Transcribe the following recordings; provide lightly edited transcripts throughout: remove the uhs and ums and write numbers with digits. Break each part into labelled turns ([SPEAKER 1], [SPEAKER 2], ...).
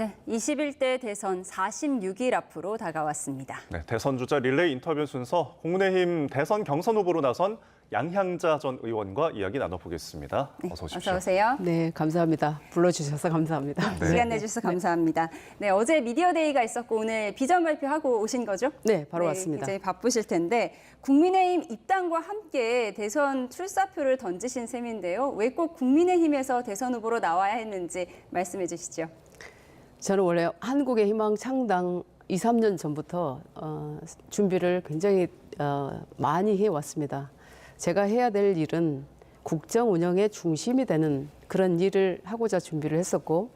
[SPEAKER 1] 네, 21대 대선 46일 앞으로 다가왔습니다.
[SPEAKER 2] 네, 대선 주자 릴레이 인터뷰 순서 국민의힘 대선 경선 후보로 나선 양향자 전 의원과 이야기 나눠보겠습니다.
[SPEAKER 1] 네,
[SPEAKER 2] 어서 오십시오.
[SPEAKER 1] 어서 오세요.
[SPEAKER 3] 네, 감사합니다. 불러주셔서 감사합니다.
[SPEAKER 2] 네.
[SPEAKER 1] 시간 내주셔서 감사합니다. 네, 어제 미디어데이가 있었고 오늘 비전 발표하고 오신 거죠?
[SPEAKER 3] 네, 바로 왔습니다.
[SPEAKER 1] 굉장히 바쁘실 텐데 국민의힘 입당과 함께 대선 출사표를 던지신 셈인데요. 왜 꼭 국민의힘에서 대선 후보로 나와야 했는지 말씀해 주시죠.
[SPEAKER 3] 저는 원래 한국의 희망 창당 2, 3년 전부터 준비를 굉장히 많이 해왔습니다. 제가 해야 될 일은 국정 운영의 중심이 되는 그런 일을 하고자 준비를 했었고,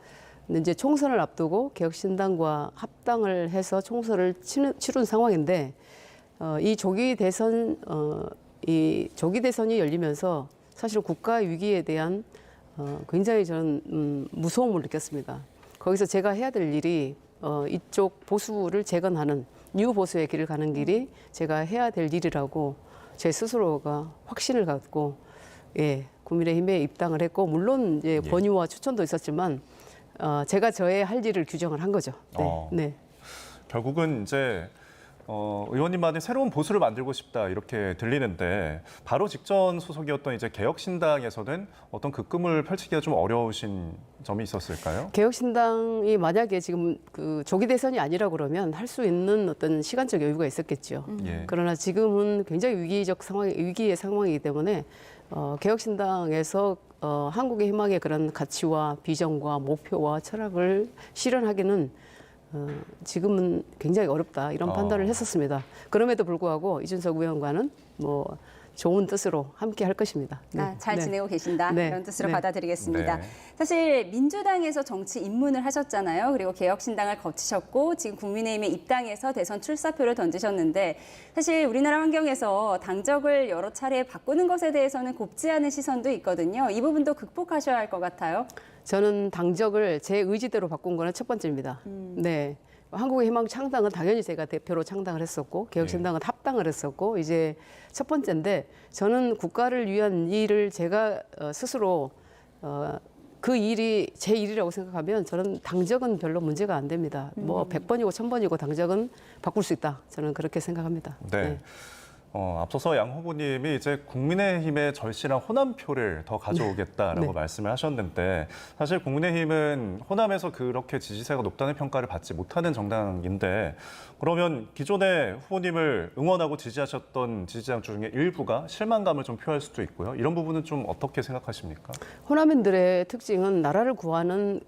[SPEAKER 3] 근데 이제 총선을 앞두고 개혁신당과 합당을 해서 총선을 치른 상황인데, 이 조기 대선이 열리면서 사실 국가 위기에 대한 굉장히 저는 무서움을 느꼈습니다. 거기서 제가 해야 될 일이 이쪽 보수를 재건하는 뉴 보수의 길을 가는 길이 제가 해야 될 일이라고 제 스스로가 확신을 갖고 국민의힘에 입당을 했고, 물론 이제 권유와 추천도 있었지만 제가 저의 할 일을 규정을 한 거죠. 네. 네.
[SPEAKER 2] 결국은 이제 의원님만의 새로운 보수를 만들고 싶다 이렇게 들리는데, 바로 직전 소속이었던 이제 개혁신당에서는 어떤 그 꿈을 펼치기가 좀 어려우신 점이 있었을까요?
[SPEAKER 3] 개혁신당이 만약에 지금 그 조기 대선이 아니라 그러면 할 수 있는 어떤 시간적 여유가 있었겠죠. 그러나 지금은 굉장히 위기의 상황이기 때문에 개혁신당에서 한국의 희망의 그런 가치와 비전과 목표와 철학을 실현하기는 지금은 굉장히 어렵다, 이런 판단을 했었습니다. 그럼에도 불구하고 이준석 의원과는 뭐 좋은 뜻으로 함께 할 것입니다. 네.
[SPEAKER 1] 잘 지내고 계신다,
[SPEAKER 3] 네.
[SPEAKER 1] 이런 뜻으로
[SPEAKER 3] 네.
[SPEAKER 1] 받아들이겠습니다.
[SPEAKER 2] 네.
[SPEAKER 1] 사실 민주당에서 정치 입문을 하셨잖아요. 그리고 개혁신당을 거치셨고 지금 국민의힘에 입당해서 대선 출사표를 던지셨는데, 사실 우리나라 환경에서 당적을 여러 차례 바꾸는 것에 대해서는 곱지 않은 시선도 있거든요. 이 부분도 극복하셔야 할 것 같아요.
[SPEAKER 3] 저는 당적을 제 의지대로 바꾼 거는 첫 번째입니다. 네. 한국의 희망 창당은 당연히 제가 대표로 창당을 했었고, 개혁신당은 합당을 했었고, 이제 첫 번째인데, 저는 국가를 위한 일을 제가 스스로 그 일이 제 일이라고 생각하면 저는 당적은 별로 문제가 안 됩니다. 뭐 100번이고 1000번이고 당적은 바꿀 수 있다, 저는 그렇게 생각합니다.
[SPEAKER 2] 네. 앞서서 양 후보님이 이제 국민의힘의 절실한 호남표를 더 가져오겠다라고
[SPEAKER 3] 네.
[SPEAKER 2] 말씀을 하셨는데, 사실 국민의힘은 호남에서 그렇게 지지세가 높다는 평가를 받지 못하는 정당인데, 그러면 기존의 후보님을 응원하고 지지하셨던 지지자 중에 일부가 실망감을 좀 표할 수도 있고요. 이런 부분은 좀 어떻게 생각하십니까?
[SPEAKER 3] 호남인들의 특징은 나라를 구하는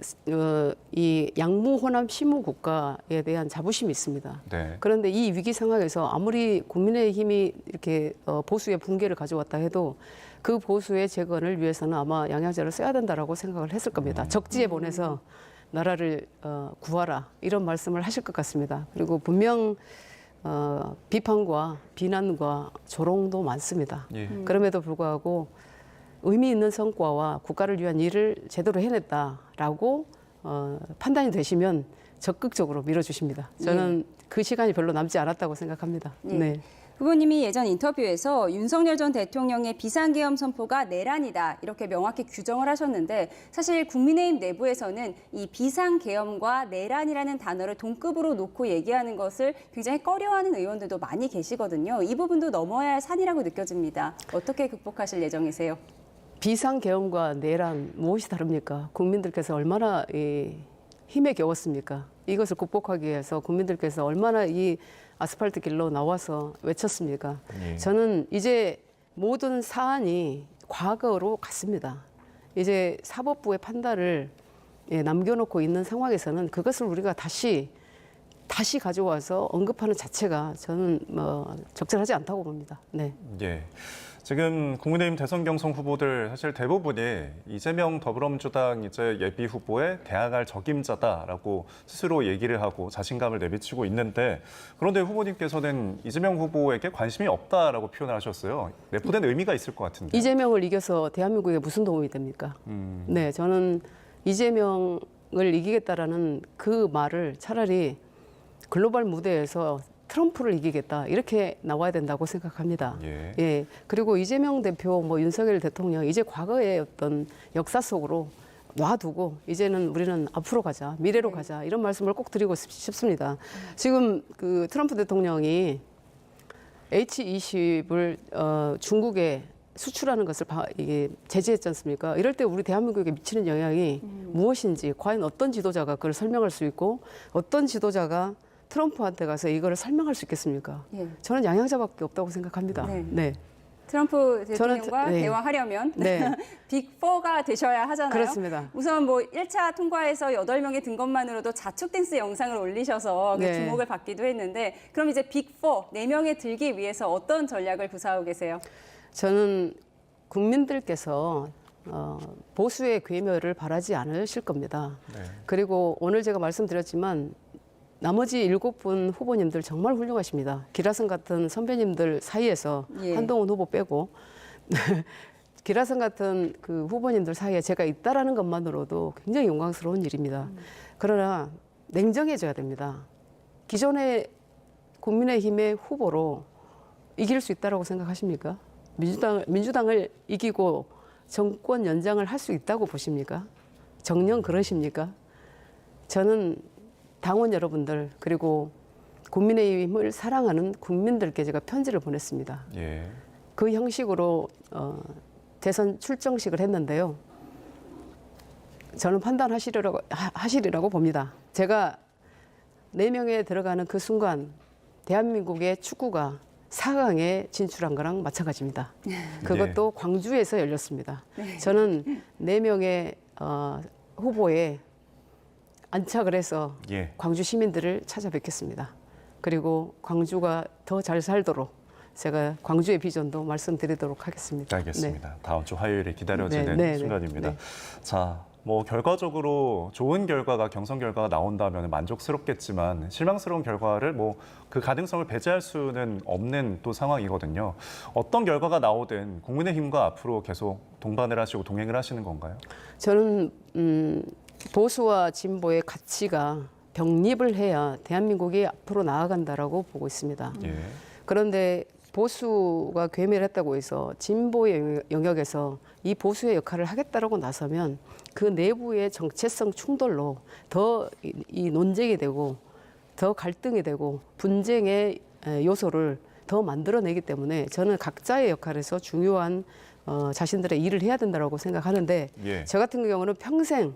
[SPEAKER 3] 이 양무 호남 시무 국가에 대한 자부심이 있습니다.
[SPEAKER 2] 네.
[SPEAKER 3] 그런데 이 위기 상황에서 아무리 국민의힘이 이렇게 보수의 붕괴를 가져왔다 해도 그 보수의 재건을 위해서는 아마 양양자를 써야 된다라고 생각을 했을 겁니다. 적지에 보내서 나라를 구하라, 이런 말씀을 하실 것 같습니다. 그리고 분명 비판과 비난과 조롱도 많습니다. 그럼에도 불구하고 의미 있는 성과와 국가를 위한 일을 제대로 해냈다라고 판단이 되시면 적극적으로 밀어주십니다. 저는 그 시간이 별로 남지 않았다고 생각합니다. 네.
[SPEAKER 1] 후보님이 예전 인터뷰에서 윤석열 전 대통령의 비상계엄 선포가 내란이다, 이렇게 명확히 규정을 하셨는데, 사실 국민의힘 내부에서는 이 비상계엄과 내란이라는 단어를 동급으로 놓고 얘기하는 것을 굉장히 꺼려하는 의원들도 많이 계시거든요. 이 부분도 넘어야 할 산이라고 느껴집니다. 어떻게 극복하실 예정이세요?
[SPEAKER 3] 비상계엄과 내란 무엇이 다릅니까? 국민들께서 얼마나 힘에 겨웠습니까? 이것을 극복하기 위해서 국민들께서 얼마나 이 아스팔트 길로 나와서 외쳤습니까? 저는 이제 모든 사안이 과거로 갔습니다. 이제 사법부의 판단을 남겨놓고 있는 상황에서는 그것을 우리가 다시 가져와서 언급하는 자체가 저는 적절하지 않다고 봅니다. 네.
[SPEAKER 2] 예. 지금 국민의힘 대선 경선 후보들 사실 대부분이 이재명 더불어민주당 이제 예비 후보의 대항할 적임자다라고 스스로 얘기를 하고 자신감을 내비치고 있는데, 그런데 후보님께서는 이재명 후보에게 관심이 없다라고 표현을 하셨어요. 내포된 의미가 있을 것 같은데.
[SPEAKER 3] 이재명을 이겨서 대한민국에 무슨 도움이 됩니까? 네, 저는 이재명을 이기겠다라는 그 말을 차라리 글로벌 무대에서 트럼프를 이기겠다, 이렇게 나와야 된다고 생각합니다. 그리고 이재명 대표, 윤석열 대통령, 이제 과거의 어떤 역사 속으로 놔두고 이제는 우리는 앞으로 가자, 미래로 가자 이런 말씀을 꼭 드리고 싶습니다. 지금 그 트럼프 대통령이 H20을 중국에 수출하는 것을 이게 제재했지 않습니까? 이럴 때 우리 대한민국에 미치는 영향이 무엇인지 과연 어떤 지도자가 그걸 설명할 수 있고 어떤 지도자가 트럼프한테 가서 이거를 설명할 수 있겠습니까?
[SPEAKER 1] 예.
[SPEAKER 3] 저는 양양자밖에 없다고 생각합니다.
[SPEAKER 1] 네.
[SPEAKER 3] 네.
[SPEAKER 1] 트럼프 대통령과
[SPEAKER 3] 네.
[SPEAKER 1] 대화하려면
[SPEAKER 3] 네.
[SPEAKER 1] 빅4가 되셔야 하잖아요.
[SPEAKER 3] 그렇습니다.
[SPEAKER 1] 우선 뭐 1차 통과해서 8명이 든 것만으로도 자축 댄스 영상을 올리셔서 그
[SPEAKER 3] 네.
[SPEAKER 1] 주목을 받기도 했는데 그럼 이제 빅4, 4명에 들기 위해서 어떤 전략을 구사하고 계세요?
[SPEAKER 3] 저는 국민들께서 보수의 괴멸을 바라지 않으실 겁니다.
[SPEAKER 2] 네.
[SPEAKER 3] 그리고 오늘 제가 말씀드렸지만 나머지 7분 후보님들 정말 훌륭하십니다. 기라성 같은 선배님들 사이에서
[SPEAKER 1] 예.
[SPEAKER 3] 한동훈 후보 빼고 기라성 같은 그 후보님들 사이에 제가 있다라는 것만으로도 굉장히 영광스러운 일입니다. 그러나 냉정해져야 됩니다. 기존의 국민의힘의 후보로 이길 수 있다라고 생각하십니까? 민주당을 이기고 정권 연장을 할 수 있다고 보십니까? 정녕 그러십니까? 저는 당원 여러분들 그리고 국민의힘을 사랑하는 국민들께 제가 편지를 보냈습니다.
[SPEAKER 2] 예.
[SPEAKER 3] 그 형식으로 대선 출정식을 했는데요. 저는 판단하시리라고 봅니다. 제가 4명에 들어가는 그 순간 대한민국의 축구가 4강에 진출한 거랑 마찬가지입니다. 그것도 광주에서 열렸습니다. 저는 4명의 후보에 안착을 해서
[SPEAKER 2] 예.
[SPEAKER 3] 광주 시민들을 찾아뵙겠습니다. 그리고 광주가 더 잘 살도록 제가 광주의 비전도 말씀드리도록 하겠습니다.
[SPEAKER 2] 알겠습니다. 다음 주 화요일에 기다려지는
[SPEAKER 3] 네, 네,
[SPEAKER 2] 순간입니다.
[SPEAKER 3] 네.
[SPEAKER 2] 자, 뭐 결과적으로 좋은 결과가 경선 결과가 나온다면 만족스럽겠지만 실망스러운 결과를 뭐 그 가능성을 배제할 수는 없는 또 상황이거든요. 어떤 결과가 나오든 국민의힘과 앞으로 계속 동반을 하시고 동행을 하시는 건가요?
[SPEAKER 3] 저는 보수와 진보의 가치가 병립을 해야 대한민국이 앞으로 나아간다라고 보고 있습니다.
[SPEAKER 2] 예.
[SPEAKER 3] 그런데 보수가 괴멸했다고 해서 진보의 영역에서 이 보수의 역할을 하겠다라고 나서면 그 내부의 정체성 충돌로 더 이 논쟁이 되고 더 갈등이 되고 분쟁의 요소를 더 만들어내기 때문에 저는 각자의 역할에서 중요한 자신들의 일을 해야 된다고 생각하는데
[SPEAKER 2] 예.
[SPEAKER 3] 저 같은 경우는 평생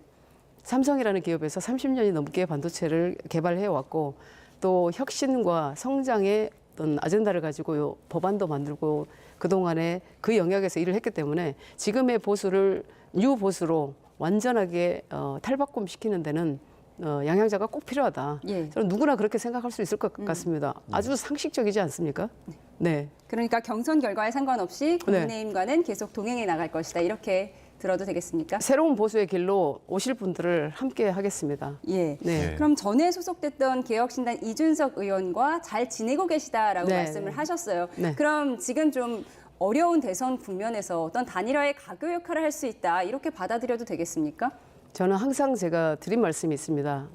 [SPEAKER 3] 삼성이라는 기업에서 30년이 넘게 반도체를 개발해 왔고 또 혁신과 성장의 어떤 아젠다를 가지고 법안도 만들고 그동안에 그 영역에서 일을 했기 때문에 지금의 보수를 뉴 보수로 완전하게 탈바꿈시키는 데는 양양자가 꼭 필요하다.
[SPEAKER 1] 예.
[SPEAKER 3] 저는 누구나 그렇게 생각할 수 있을 것 같습니다. 아주 상식적이지 않습니까? 네.
[SPEAKER 1] 그러니까 경선 결과에 상관없이 국민의힘과는 계속 동행해 나갈 것이다. 이렇게 들어도 되겠습니까?
[SPEAKER 3] 새로운 보수의 길로 오실 분들을 함께 하겠습니다.
[SPEAKER 1] 예.
[SPEAKER 3] 네.
[SPEAKER 2] 예.
[SPEAKER 1] 그럼 전에 소속됐던 개혁신당 이준석 의원과 잘 지내고 계시다라고
[SPEAKER 3] 네.
[SPEAKER 1] 말씀을 하셨어요.
[SPEAKER 3] 네.
[SPEAKER 1] 그럼 지금 좀 어려운 대선 국면에서 어떤 단일화의 가교 역할을 할 수 있다. 이렇게 받아들여도 되겠습니까?
[SPEAKER 3] 저는 항상 제가 드린 말씀이 있습니다.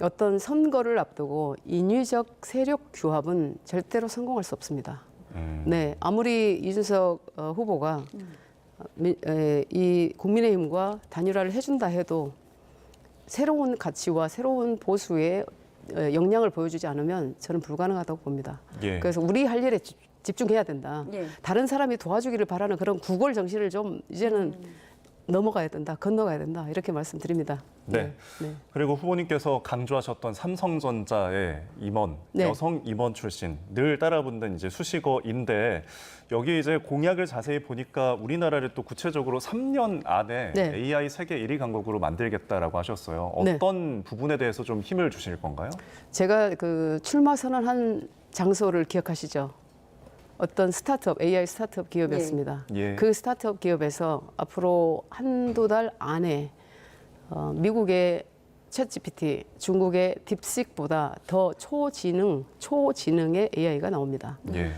[SPEAKER 3] 어떤 선거를 앞두고 인위적 세력 규합은 절대로 성공할 수 없습니다. 네, 아무리 이준석 후보가 이 국민의힘과 단일화를 해준다 해도 새로운 가치와 새로운 보수의 역량을 보여주지 않으면 저는 불가능하다고 봅니다.
[SPEAKER 2] 예.
[SPEAKER 3] 그래서 우리 할 일에 집중해야 된다.
[SPEAKER 1] 예.
[SPEAKER 3] 다른 사람이 도와주기를 바라는 그런 구걸 정신을 좀 이제는 넘어가야 된다, 건너가야 된다 이렇게 말씀드립니다.
[SPEAKER 2] 네.
[SPEAKER 3] 네.
[SPEAKER 2] 그리고 후보님께서 강조하셨던 삼성전자의 임원,
[SPEAKER 3] 네.
[SPEAKER 2] 여성 임원 출신 늘 따라붙는 이제 수식어인데 여기 이제 공약을 자세히 보니까 우리나라를 또 구체적으로 3년 안에
[SPEAKER 3] 네.
[SPEAKER 2] AI 세계 1위 강국으로 만들겠다라고 하셨어요.
[SPEAKER 3] 네.
[SPEAKER 2] 어떤 부분에 대해서 좀 힘을 주실 건가요?
[SPEAKER 3] 제가 그 출마 선언한 장소를 기억하시죠? 어떤 스타트업, AI 스타트업 기업이었습니다.
[SPEAKER 2] 예.
[SPEAKER 3] 그 스타트업 기업에서 앞으로 한두 달 안에 미국의 챗GPT, 중국의 딥식보다 더 초지능의 AI가 나옵니다.
[SPEAKER 2] 예.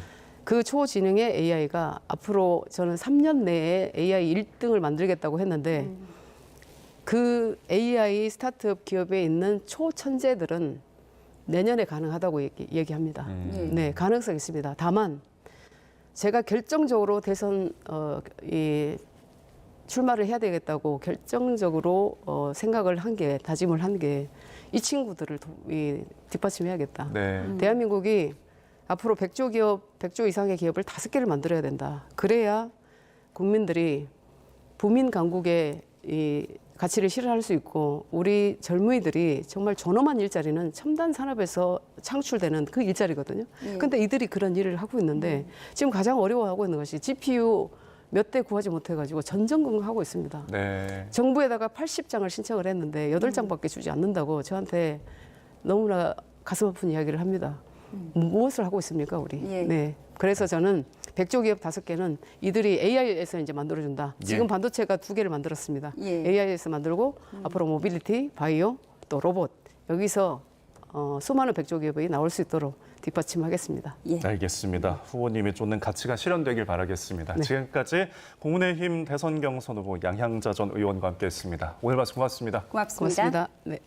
[SPEAKER 3] 그 초지능의 AI가 앞으로 저는 3년 내에 AI 1등을 만들겠다고 했는데 그 AI 스타트업 기업에 있는 초천재들은 내년에 가능하다고 얘기합니다. 네, 가능성 있습니다. 다만 제가 결정적으로 대선 이 출마를 해야 되겠다고 결정적으로 생각을 한 게, 다짐을 한 게 이 친구들을 뒷받침해야겠다.
[SPEAKER 2] 네.
[SPEAKER 3] 대한민국이 앞으로 100조 이상의 기업을 5개를 만들어야 된다. 그래야 국민들이 부민 강국의 이 가치를 실현할 수 있고 우리 젊은이들이 정말 존엄한 일자리는 첨단 산업에서 창출되는 그 일자리거든요. 근데 이들이 그런 일을 하고 있는데 지금 가장 어려워하고 있는 것이 GPU 몇 대 구하지 못해가지고 전전긍긍하고 있습니다.
[SPEAKER 2] 네.
[SPEAKER 3] 정부에다가 80장을 신청을 했는데 8장밖에 주지 않는다고 저한테 너무나 가슴 아픈 이야기를 합니다. 무엇을 하고 있습니까, 우리?
[SPEAKER 1] 예.
[SPEAKER 3] 네. 그래서 저는 100조 기업 5개는 이들이 AI에서 이제 만들어준다. 지금
[SPEAKER 2] 예.
[SPEAKER 3] 반도체가 2개를 만들었습니다.
[SPEAKER 1] 예.
[SPEAKER 3] AI에서 만들고 앞으로 모빌리티, 바이오, 또 로봇 여기서 수많은 100조 기업이 나올 수 있도록 뒷받침하겠습니다.
[SPEAKER 1] 예.
[SPEAKER 2] 알겠습니다. 후보님이 쫓는 가치가 실현되길 바라겠습니다.
[SPEAKER 3] 네.
[SPEAKER 2] 지금까지 국민의힘 대선 경선 후보 양향자 전 의원과 함께했습니다. 오늘 말씀 고맙습니다.
[SPEAKER 1] 고맙습니다.
[SPEAKER 3] 고맙습니다. 네.